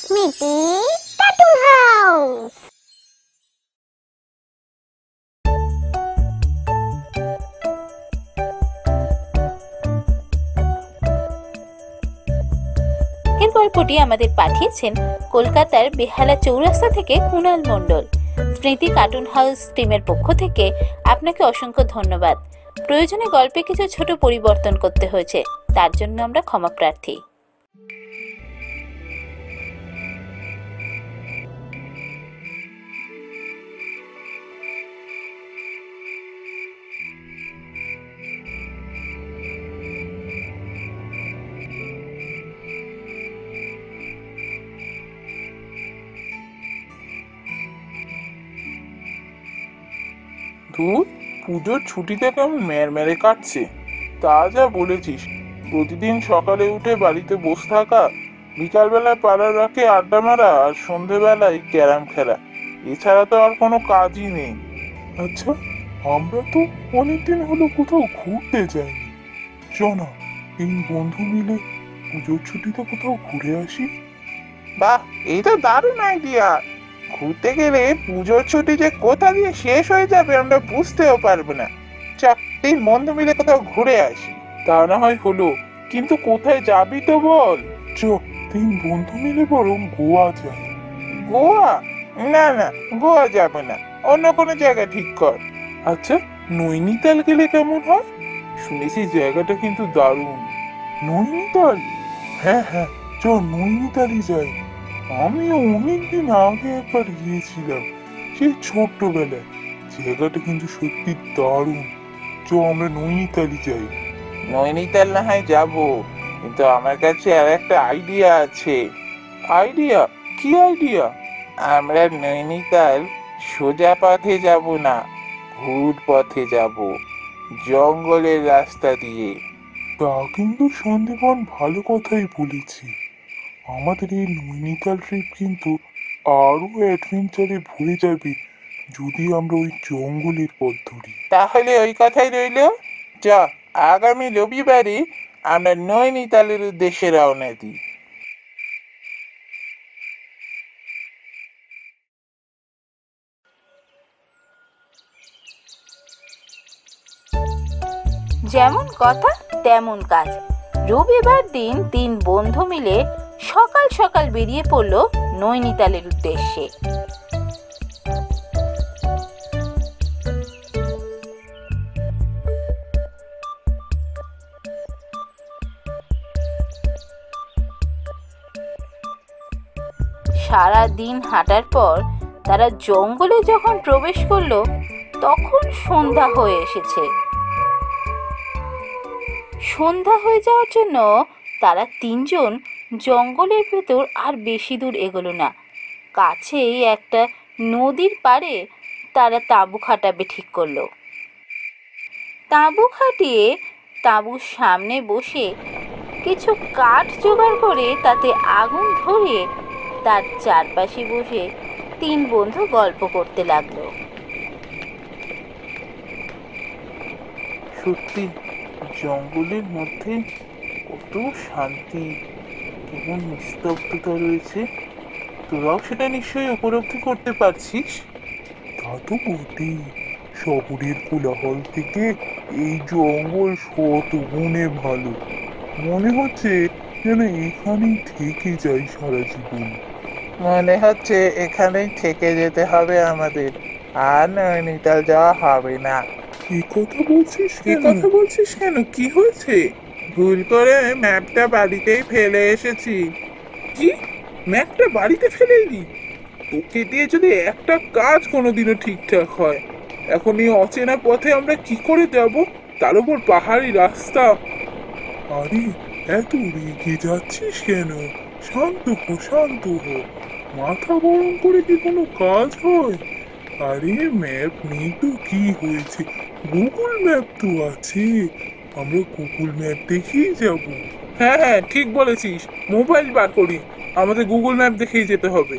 স্মৃতি cartoon house. এর গল্পটি আমাদের পাঠিয়েছেন কলকাতার বেহালা চৌরাস্তা থেকে কুণাল মণ্ডল। স্মৃতি কার্টুন হাউস টিমের পক্ষ থেকে আপনাকে অসংখ্য ধন্যবাদ। প্রয়োজনে গল্পে কিছু ছোট পরিবর্তন করতে হয়েছে, তার জন্য আমরা ক্ষমা প্রার্থী। ধুর, পুজোর ছুটিতে কেমন মেরে কাটছে। তা যা বলেছিস, প্রতিদিন সকালে উঠে বাড়িতে বসে থাকা, বিকালবেলায় পাড়ার রাখে আড্ডা মারা আর সন্ধেবেলায় ক্যারাম খেলা, এছাড়া তো আর কোনো কাজই নেই। আচ্ছা, আমরা তো অনেকদিন হলো কোথাও ঘুরতে যাইনি। চলো এই বন্ধু মিলে পুজোর ছুটিতে কোথাও ঘুরে আসি। বাহ, এই তো দারুণ আইডিয়া। ঘুরতে গেলে পুজোর ছুটি যে কোথা দিয়ে শেষ হয়ে যাবে আমরা বুঝতেও পারবো না। চল, তিন বন্ধু মিলে কোথাও ঘুরে আসি। তা না হয় হলো, কিন্তু কোথায় যাবি তো বল। তিন বন্ধু মিলে বরং গোয়া যাই। গোয়া? না না, গোয়া যাবে না, অন্য কোনো জায়গা ঠিক কর। আচ্ছা, নৈনিতাল গেলে কেমন হয়? শুনেছি জায়গাটা কিন্তু দারুণ। নৈনিতাল? হ্যাঁ হ্যাঁ, নৈনিতালই যাই। আমিও অনেকদিন আগে একবার গিয়েছিলাম, সেই ছোট্টবেলায়। জায়গাটা কিন্তু সত্যি দারুণ। আমরা নৈনিতালই যাই। নৈনিতাল না হয় যাবো, কিন্তু আমার কাছে আর একটা আইডিয়া আছে। আইডিয়া? কি আইডিয়া? আমরা নৈনিতাল সোজা পথে যাব না, ঘুর পথে যাব, জঙ্গলের রাস্তা দিয়ে। তা কিন্তু সন্দীপন ভালো কথাই বলেছি। আমাদের এই নৈনিতাল ট্রিপ কিন্তু আরো অ্যাডভেঞ্চারে ভরে যাবে যদি আমরা ওই জঙ্গলের পথ ধরি। তাহলে ওই কথাই রইল। আগামী রবিবারে আমরা নৈনিতালের উদ্দেশ্যে রওনা দিই। যেমন কথা তেমন কাজ। রবিবার দিন তিন বন্ধু মিলে সকাল সকাল বেরিয়ে পড়ল নৈনিতালের উদ্দেশ্যে। সারা দিন হাঁটার পর তারা জঙ্গলে যখন প্রবেশ করলো, তখন সন্ধ্যা হয়ে এসেছে। সন্ধ্যা হয়ে যাওয়ার জন্য তারা তিনজন জঙ্গলের ভেতর আর বেশি দূর এগোলো না। কাছেই একটা নদীর পাড়ে তারা তাঁবু খাটাবে ঠিক করলো। তাঁবু খাটিয়ে তাঁবুর সামনে বসে কিছু কাঠ জোগাড় করে তাতে আগুন ধরিয়ে তার চারপাশে বসে তিন বন্ধু গল্প করতে লাগলো। সত্যি জঙ্গলের মধ্যে কত শান্তি, কেমন নিস্তব্ধতা রয়েছে। তোরাও সেটা নিশ্চয়ই উপলব্ধি করতে পারছিস। তা তো বটেই, শহরের কোলাহল থেকে এই জঙ্গল শত গুণে ভালো। মনে হচ্ছে যেন এখানেই থেকে যাই সারা জীবন। মনে হচ্ছে এখানেই থেকে যেতে হবে আমাদের, আর নৈনিতাল যাওয়া হবে না। কি কথা বলছিস কেন? কি হয়েছে? ভুল করে ম্যাপটা বাড়িতেই ফেলে এসেছি। কি? ম্যাপটা বাড়িতে ফেলে এলি? তোকে দিয়ে যদি একটা কাজ কোনোদিনও ঠিকঠাক হয়। এখন এই অচেনা পথে আমরা কি করে যাব, তার উপর পাহাড়ি রাস্তা। আরে, এত রেগে যাচ্ছিস কেন? শান্ত হো। মাথা গরম করে কি কোনো কাজ হয়? আরে, ম্যাপ নেই তো কি হয়েছে, গুগল ম্যাপ তো আছে। আমরা গুগল ম্যাপ দেখেই যাব। হ্যাঁ, ঠিক বলেছিস। মোবাইল বার করি, আমাদের গুগল ম্যাপ দেখেই যেতে হবে।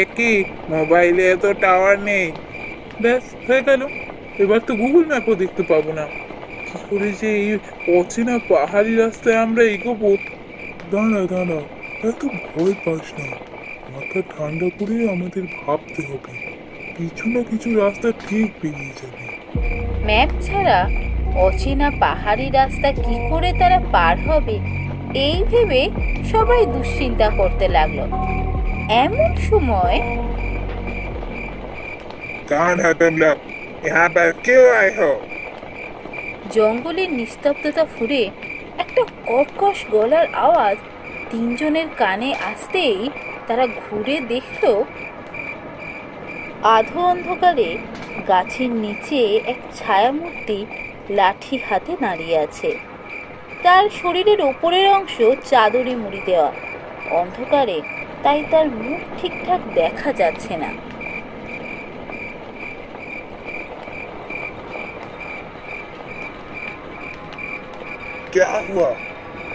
একই, মোবাইলে তো টাওয়ার নেই। ব্যাস, হয়ে গেল। এবার তো গুগল ম্যাপও দেখতে পাবো না। কি করে যে এই অচেনা পাহাড়ি রাস্তায় আমরা এগোবো। দাঁড়া দাঁড়া, এত ভয় পাস না, মাথা ঠান্ডা করে আমাদের ভাবতে হবে, কিছু না কিছু রাস্তা ঠিক বেরিয়ে যাবে। ম্যাপ ছাড়া অচেনা পাহাড়ি রাস্তা কি করে তারা পার হবে এই ভেবে সবাই দুশ্চিন্তা করতে লাগলো। এমন সময় कौन हो तुम लोग? यहाँ पर क्यों आए हो? জঙ্গলের নিস্তব্ধতা ফুরে একটা কর্কশ গলার আওয়াজ তিনজনের কানে আসতেই তারা ঘুরে দেখল আধো অন্ধকারে গাছের নিচে এক ছায়ামূর্তি লাঠি হাতে দাঁড়িয়ে আছে। তার শরীরের ওপরের অংশ চাদরে মুড়ি দেওয়া, অন্ধকারে তাই তার মুখ ঠিকঠাক দেখা যাচ্ছে না। क्या हुआ?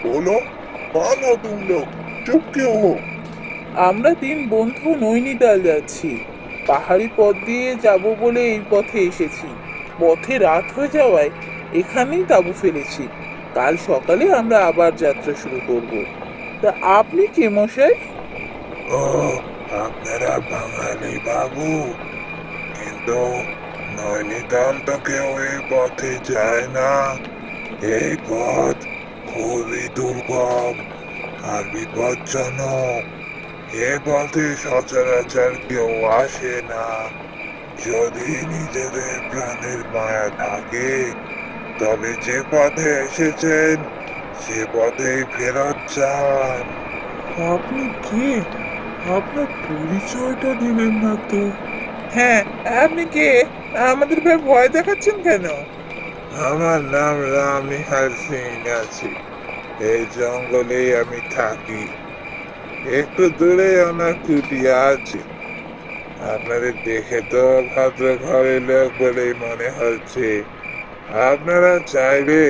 बोलो, कौन हो तुम लोग? चुप क्यों हो? আমরা তিন বন্ধু নৈনিতাল যাচ্ছি। পাহাড়ি পথ দিয়ে যাব বলে এই পথে এসেছি। পথে রাত হয়ে যাওয়ায় এখানেই তাঁবু ফেলেছি। কাল সকালে আমরা আবার যাত্রা শুরু করব। তা আপনি কে মশাই? ও, আপনারা বাঙালি বাবু, কিন্তু নৈনিতাল তো কেউ এই পথে যায় না। এই পথ খুবই দুর্গম আর বিপজ্জনক। এ পথে সচরাচর কেউ আসে না। যদি নিজেদের প্রাণের মায়া থাকে তবে যে পথে এসেছেন সে পথেই ফেরত যান। আপনি কে? আপনার পরিচয়টা দিলেন না তো। হ্যাঁ, আপনি কে? আমাদের ভয় দেখাচ্ছেন কেন? আমার নাম রামনিহাল সিং আছে। এই জঙ্গলেই আমি থাকি। একটু দূরে আমার কুটিয়া আছে। আপনাদের দেখে তো ভদ্র ঘরের লোক বলেই মনে হচ্ছে। আপনারা চাইলে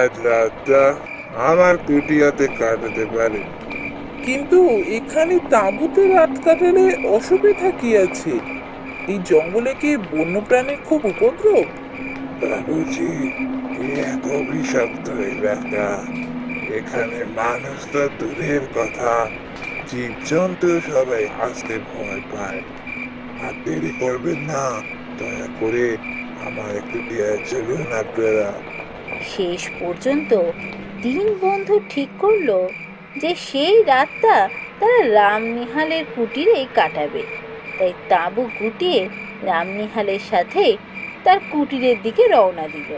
আজ রাতটা আমার কুটিয়াতে কাটাতে পারেন। কিন্তু এখানে তাঁবুতে রাত কাটালে অসুবিধা কি আছে? এই জঙ্গলে কি বন্যপ্রাণীর খুব উপদ্রব? বাবুজি, এক অভিশপ্ত এলাকা। এখানে মানুষ তো দূরের কথা, জীবজন্তু সবাই আসতে ভয় পায়। আর দেরি করবেন না, দয়া করে আমার একটু দিয়ে চলুন আপনারা। শেষ পর্যন্ত তিন বন্ধু ঠিক করলো যে সেই রাতটা তারা রামনিহালের কুটিরেই কাটাবে। তাই তাঁবু গুটিয়ে রামনিহালের সাথে তার কুটিরের দিকে রওনা দিল।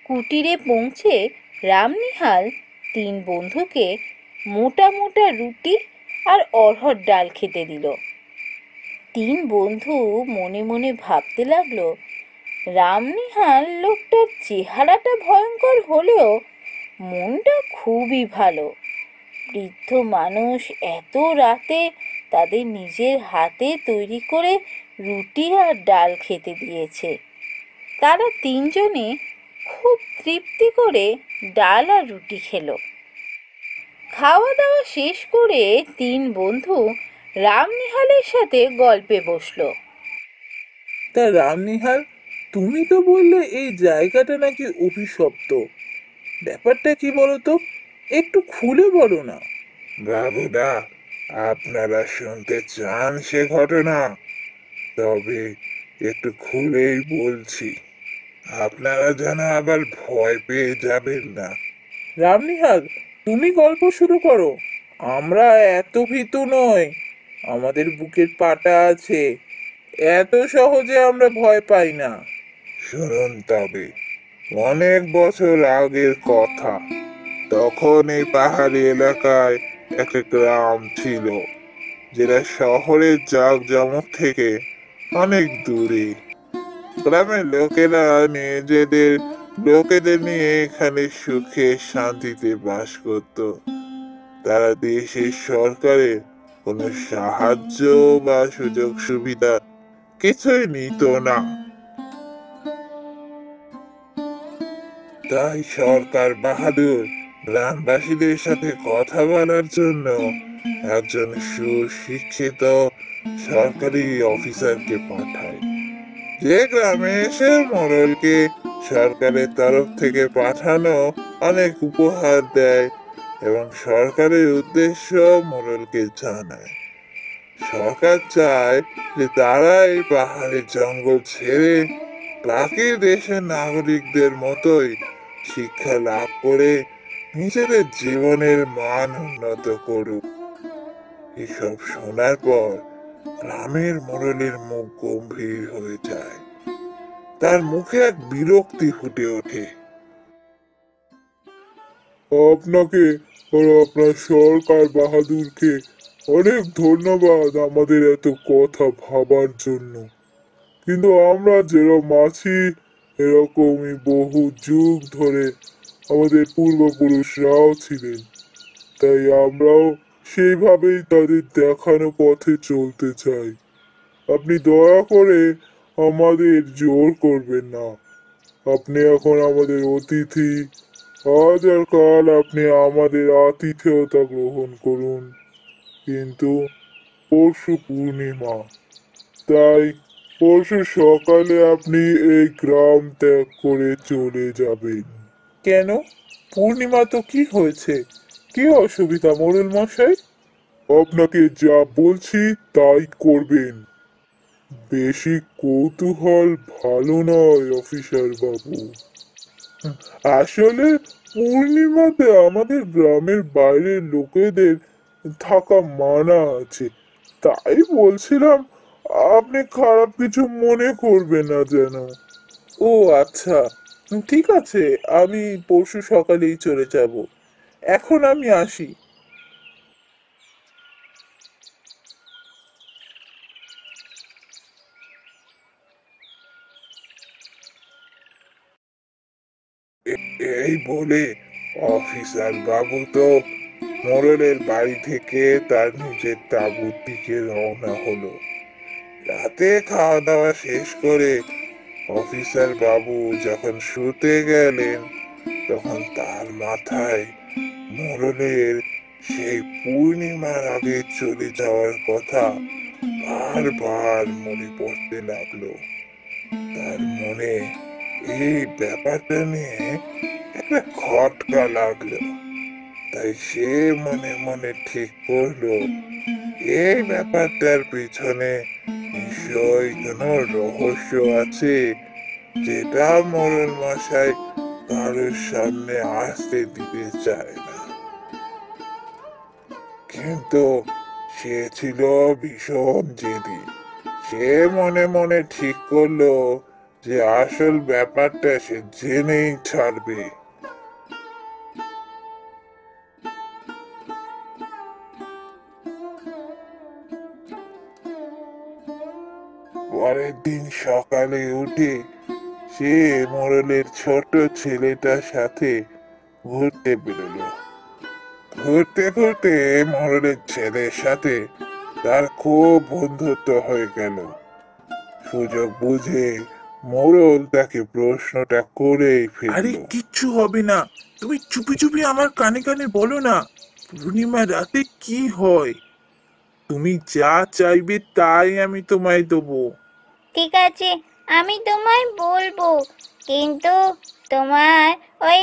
কুটিরে পৌঁছে রামনিহাল তিন বন্ধুকে মোটা মোটা রুটি আর অড়হর ডাল খেতে দিল। তিন বন্ধু মনে মনে ভাবতে লাগলো, রামনিহাল লোকটার চেহারাটা ভয়ঙ্কর হলেও মনটা খুবই ভালো। বৃদ্ধ মানুষ এত রাতে তাদের নিজের হাতে তৈরি করে রুটি আর ডাল খেতে দিয়েছে। তারা তিনজনে খুব তৃপ্তি করে ডাল আর রুটি খেলো। খাওয়া দাওয়া শেষ করে তিন বন্ধু রামনিহালের সাথে গল্পে বসলো। তা রামনিহাল, তুমি তো বললে এই জায়গাটা নাকি অভিশপ্ত। ব্যাপারটা কি বলো তো, একটু খুলে বলো না। বাবুদা, আপনারা শুনতে চান সে ঘটনা? তবে একটু খুলেই বলছি, আপনারা যেন আবার ভয় পেয়ে যাবেন না। রামনিহাল, তুমি গল্প শুরু করো। আমরা এত ভীতু নই, আমাদের বুকের পাটা আছে, এত সহজে আমরা ভয় পাই না। শুনুন তবে, অনেক বছর আগের কথা। তখন এই পাহাড়ি এলাকায় একটা গ্রাম ছিল, যেটা শহরের জাঁকজমক থেকে অনেক দূরে। গ্রামের লোকেরা নিজেদের লোকেদের নিয়ে এখানে সুখে শান্তিতে বাস করত। তারা দেশের সরকারের কোনো সাহায্য বা সুযোগ সুবিধা কিছুই নিত না। তাই সরকার বাহাদুর গ্রামবাসীদের সাথে কথা বলার জন্য একজন সুশিক্ষিত সরকারি অফিসারকে পাঠায়, যে গ্রামে এসে মোড়লকে সরকারের তরফ থেকে পাঠানো অনেক উপহার দেয় এবং সরকারের উদ্দেশ্য মোড়লকে জানায়। সরকার চায় যে তারা এই পাহাড়ের জঙ্গল ছেড়ে বাকি দেশের নাগরিকদের মতোই শিক্ষা লাভ করে নিজেদের জীবনের মান উন্নত করুক। এসব শোনার পর গ্রামের মোড়লের মুখ গম্ভীর হয়ে যায়। তার মুখে এক বিরক্তি ফুটে ওঠে। আপনাকে আর আপনার সরকার বাহাদুরকে অনেক ধন্যবাদ আমাদের এত কথা ভাবার জন্য, কিন্তু আমরা যেরকম আছি এরকমই বহু যুগ ধরে আমাদের পূর্বপুরুষরাও ছিলেন, তাই আমরাও সেইভাবেই তাদের দেখানো পথে চলতে চাই। আপনি দয়া করে আমাদের জোর করবেন না। আপনি এখন আমাদের অতিথি। আজ আর কাল আপনি আমাদের আতিথেয়তা গ্রহণ করুন, কিন্তু পরশু পূর্ণিমা, তাই পরশু সকালে আপনি এই গ্রাম ত্যাগ করে চলে যাবেন। কেন? পূর্ণিমা তো কি হয়েছে? কি অসুবিধা মোড়ল মশাই? আপনাকে যা বলছি তাই করবেন। বেশি কৌতূহল ভালো নয় অফিসার বাবু। আসলে পূর্ণিমাতে আমাদের গ্রামের বাইরের লোকেদের থাকা মানা আছে, তাই বলছিলাম আপনি খারাপ কিছু মনে করবেন না যেন। ও আচ্ছা, ঠিক আছে, আমি পরশু সকালেই চলে যাব। এখন আমি আসি। এই বলে অফিসার বাবু তো মোড়লের বাড়ি থেকে তার নিজের তাঁবুর দিকে রওনা হলো। রাতে খাওয়া দাওয়া শেষ করে অফিসার বাবু যখন শুতে গেলেন, তখন তার মাথায় মোড়লের সেই পূর্ণিমার আগে চলে যাওয়ার কথা বারবার মনে পড়তে লাগলো। তার মনে এই ব্যাপারটা নিয়ে একটা খটকা লাগলো। তাই সে মনে মনে ঠিক করলো এই ব্যাপারটার পিছনে নিশ্চয়ই কোনো রহস্য আছে, যেটা মোড়ল মশাই কারোর সামনে আসতে দিতে চায় না। কিন্তু সে ছিল ভীষণ জেদি। সে মনে মনে ঠিক করলো যে আসল ব্যাপারটা সে জেনেই ছাড়বে। পরের দিন সকালে উঠে সে মোড়লের ছোট ছেলেটার সাথে ঘুরতে বেরোলো। ঘুরতে ঘুরতে মোড়লের ছেলের সাথে তার খুব বন্ধুত্ব হয়ে গেল। সুযোগ বুঝে মোড়ল তাকে প্রশ্নটা করেই ফেলল। আরে কিচ্ছু হবে না, তুমি চুপি চুপি আমার কানে কানে বলো না, পূর্ণিমা রাতে কি হয়? তুমি যা চাইবে তাই আমি তোমায় দেবো। ঠিক আছে, আমি তোমায় বলবো, কিন্তু তোমার ওই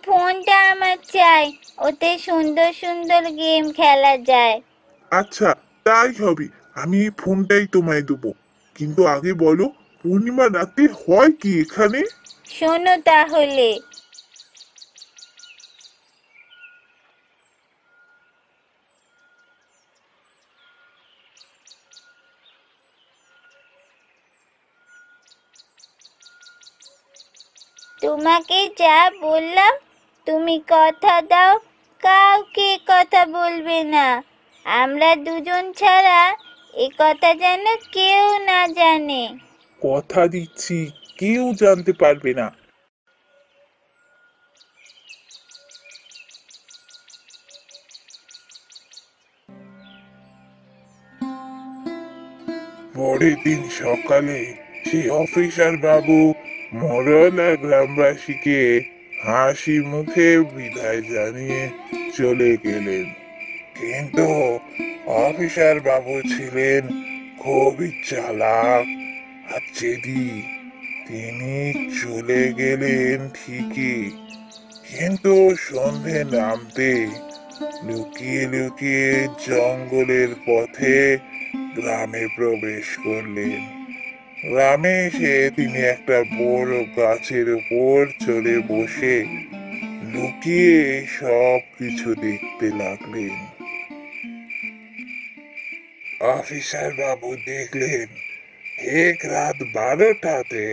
ফোনটা আমার চাই, ওতে সুন্দর সুন্দর গেম খেলা যায়। আচ্ছা, তাই হবে, আমি এই ফোনটাই তোমায় দেবো, কিন্তু আগে বলো পূর্ণিমা রাতে হয় কি এখানে? শোনো তাহলে। তোমাকে যা বললাম তুমি কথা দাও, কাউকে কথা বলবে না। আমরা দুজন ছাড়া এ কথা যেন কেউ না জানে। কথা দিচ্ছি কেউ জানতে পারবে না। পরের দিন সকালে সেই অফিসার বাবু মোড়ল আর গ্রামবাসীকে হাসি মুখে বিদায় জানিয়ে চলে গেলেন। কিন্তু অফিসার বাবু ছিলেন খুবই চালাক আর জেদি। তিনি চলে গেলেন ঠিকই, কিন্তু সন্ধে নামতে লুকিয়ে লুকিয়ে জঙ্গলের পথে গ্রামে প্রবেশ করলেন। গ্রামে এসে তিনি একটা বড় গাছের উপর চড়ে বসে লুকিয়ে সব কিছু দেখতে লাগলেন। অফিসার বাবু দেখলেন ঠিক রাত 12টাতে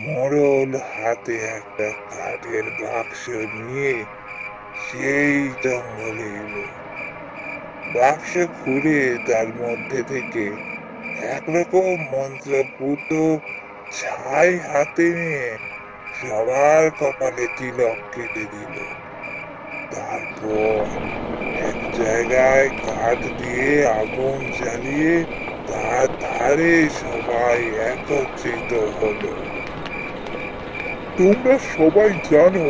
মোড়ল হাতে একটা কাঠের বাক্স নিয়ে সেই জঙ্গলে এলো। বাক্স খুলে তার মধ্যে থেকে একরকম মন্ত্রপুত ছাই হাতে নিয়ে সবার কপালে তিলক কেটে দিল। তারপর এক জায়গায় কাঠ দিয়ে আগুন জ্বালিয়ে তার ধারে সবাই একত্রিত হলো। তোমরা সবাই জানো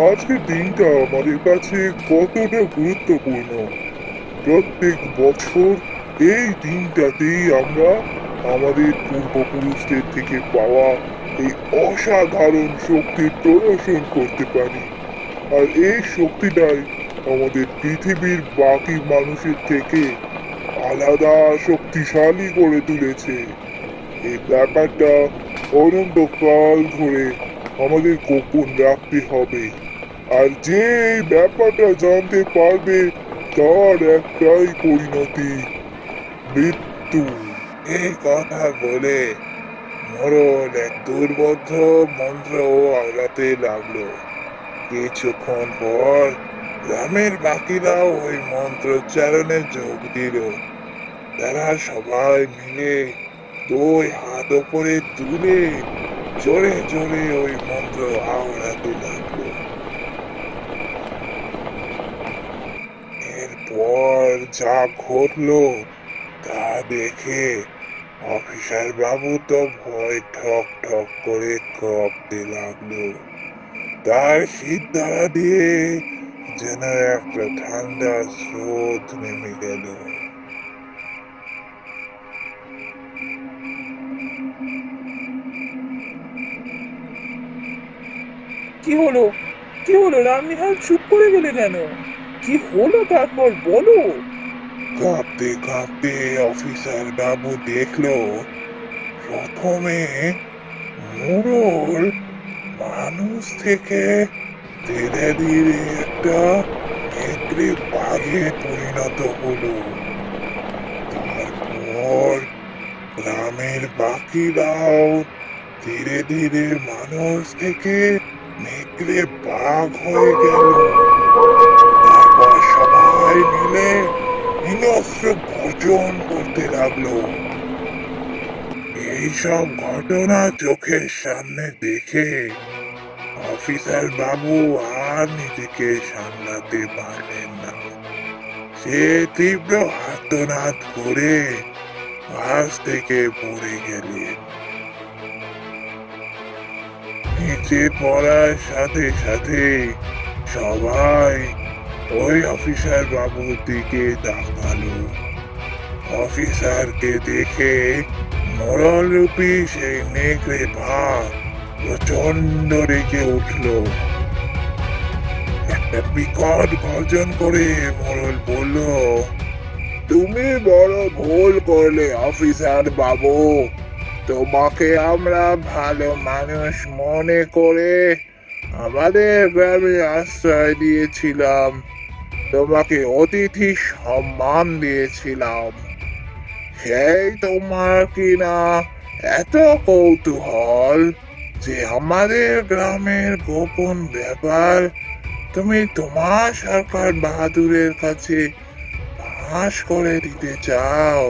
আজকের দিনটা আমাদের কাছে কতটা গুরুত্বপূর্ণ। প্রত্যেক বছর এই দিনটাতেই আমরা আমাদের পূর্বপুরুষদের থেকে পাওয়া এই অসাধারণ শক্তির প্রদর্শন করতে পারি। আর এই শক্তিটাই আমাদের পৃথিবীর বাকি মানুষের থেকে আলাদা শক্তিশালী করে তুলেছে। এই ব্যাপারটা অনন্তকাল ধরে আমাদের গোপন রাখতে হবে। আর যে এই ব্যাপারটা জানতে পারবে তার একটাই পরিণতি, মৃত্যু। এই কথা বলে মোড়ল এক দুর্বোধ্য মন্ত্র আওড়াতে লাগলো। কিছুক্ষণ পর গ্রামের বাকিরাও ওই মন্ত্রোচ্চারণে যোগ দিল। তারা সবাই মিলে 2 হাত উপরে তুলে জোরে জোরে ওই মন্ত্র আওড়াতে লাগলো। এরপর যা ঘটলো তা দেখে অফিসার বাবু তো ভয় ঠক ঠক করে কাঁপতে লাগলো। তার শিরদাঁড়া দিয়ে যেন একটা ঠান্ডা স্রোত নেমে গেল। কি হলো, কি হলো রামনিহাল, চুপ করে গেলে কেন? কি হলো তারপর বলো। কাঁপতে কাঁপতে অফিসার বাবু দেখলো প্রথমে মোড়ল মানুষ থেকে ধীরে ধীরে একটা নেকড়ে বাঘে পরিণত হলো। তারপর গ্রামের বাকিরাও ধীরে ধীরে মানুষ থেকে নেকড়ে বাঘ হয়ে গেল। তারপর সবাই মিলে হিংস্র ভোজন করতে লাগলো। এইসব ঘটনা চোখের সামনে দেখে অফিসার বাবু আর নিজেকে সামলাতে পারলেন না। সে তীব্র আর্তনাদ করে গাছ থেকে পড়ে গেলেন। নিচে পড়ার সাথে সাথে সবাই ওই অফিসার বাবুর দিকে তাকালো। অফিসারকে দেখে মোড়ল রূপী সেই নেকড়ে বাঘ প্রচন্ড রেগে উঠল। একটা বিকট গর্জন করে মোড়ল বলল, তুমি বড় ভুল করলে অফিসার বাবু। তোমাকে আমরা ভালো মানুষ মনে করে আমাদের গ্রামে আশ্রয় দিয়েছিলাম, তোমাকে অতিথি সম্মান দিয়েছিলাম। সেই তোমার কিনা এত কৌতূহল যে আমাদের গ্রামের গোপন ব্যাপার তুমি তোমার সরকার বাহাদুরের কাছে ফাঁস করে দিতে চাও,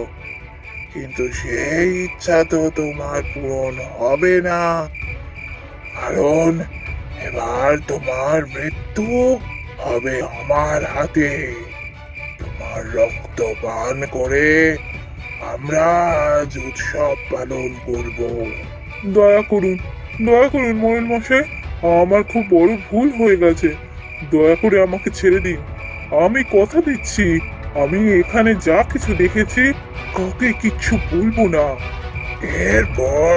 কিন্তু সেই ইচ্ছা তো তোমার পূরণ হবে না, কারণ এবার তোমার মৃত্যু হবে আমার হাতে। তোমার রক্ত পান করে আমরা আজ উৎসব পালন করব। দয়া করুন ময়ূর মশাই, আমার খুব বড় ভুল হয়ে গেছে। দয়া করে আমাকে ছেড়ে দিন। আমি কথা দিচ্ছি, আমি এখানে যা কিছু দেখেছি কাউকে কিচ্ছু বলবো না। এরপর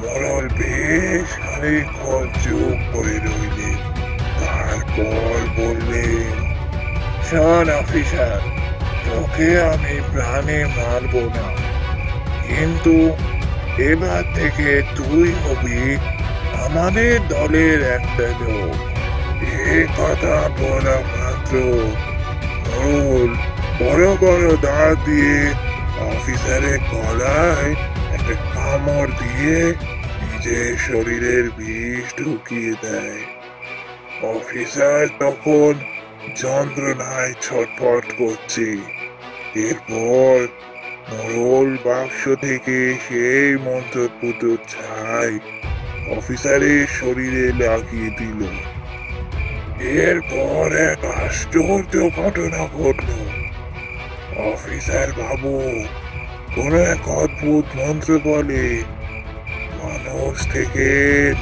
মোড়ল বেশ খানিকক্ষণ চুপ করে রইলেন, তারপর বললেন, শোন অফিসার, তোকে আমি প্রাণে মারবো না, কিন্তু এবার থেকে তুই হবি আমাদের দলের একটা লোক। এ কথা বলা মাত্র মোড়ল বড় বড় দাঁত দিয়ে অফিসারের গলায় একটা কামড় দিয়ে নিজের শরীরের বিষ ঢুকিয়ে দেয়। অফিসার তখন যন্ত্রণায় ছটফট করছে। এরপর মোড়ল বাক্স থেকে সেই মন্ত্রপুত ছাই অফিসারের শরীরে লাগিয়ে দিল। এরপর এক আশ্চর্য ঘটনা ঘটল। অফিসার বাবু কোন এক অদ্ভুত মন্ত্র বলে মানুষ থেকে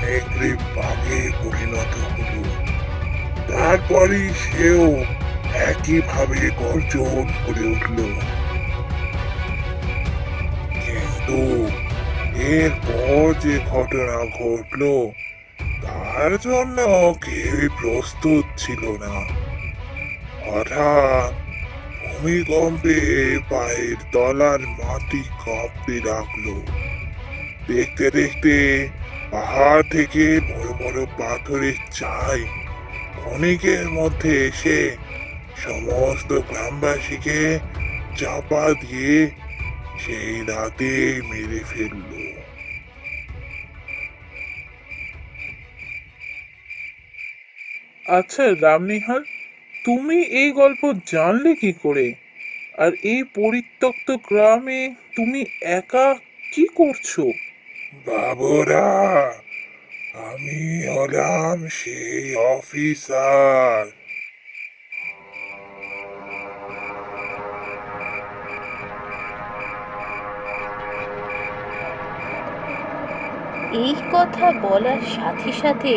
নেকড়ে বাঘে পরিণত হলো। তারপরই সেও একইভাবে গর্জন করে উঠল। কিন্তু এরপর যে ঘটনা ঘটলো তার জন্য কেউই প্রস্তুত ছিল না। হঠাৎ ভূমিকম্পে পায়ের তলার মাটি কাঁপতে লাগলো। দেখতে দেখতে পাহাড় থেকে বড় বড় পাথরের চাই ক্ষণিকের মধ্যে এসে সমস্ত গ্রামবাসীকে চাপা দিয়ে সেই রাতে মেরে ফেললো। আচ্ছা রামনিহাল, তুমি এই গল্প জানলে কি করে? আর এই পরিত্যক্ত গ্রামে তুমি একা কি করছো? বাবুরা, আমি হলাম সেই অফিসার। এই কথা বলার সাথে সাথে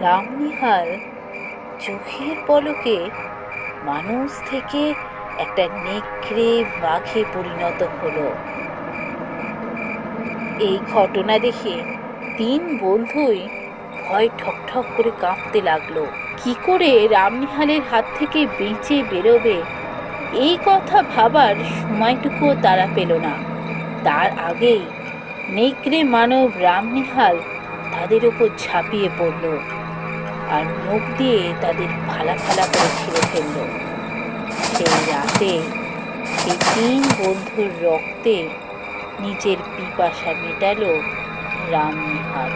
রামনিহাল চোখের পলকে মানুষ থেকে একটা নেকড়ে বাঘে পরিণত হলো। এই ঘটনা দেখে তিন বন্ধুই ভয় ঠকঠক করে কাঁপতে লাগলো। কি করে রামনিহালের হাত থেকে বেঁচে বেরোবে এই কথা ভাবার সময়টুকুও তারা পেল না। তার আগেই নেকড়ে মানব রামনিহাল তাদের উপর ঝাঁপিয়ে পড়ল আর নখ দিয়ে তাদের ফালা ফালা করে ছিঁড়ে ফেলল। সেই রাতে সেই তিন বন্ধুর রক্তে নিজের পিপাসা মেটালো রামনিহাল।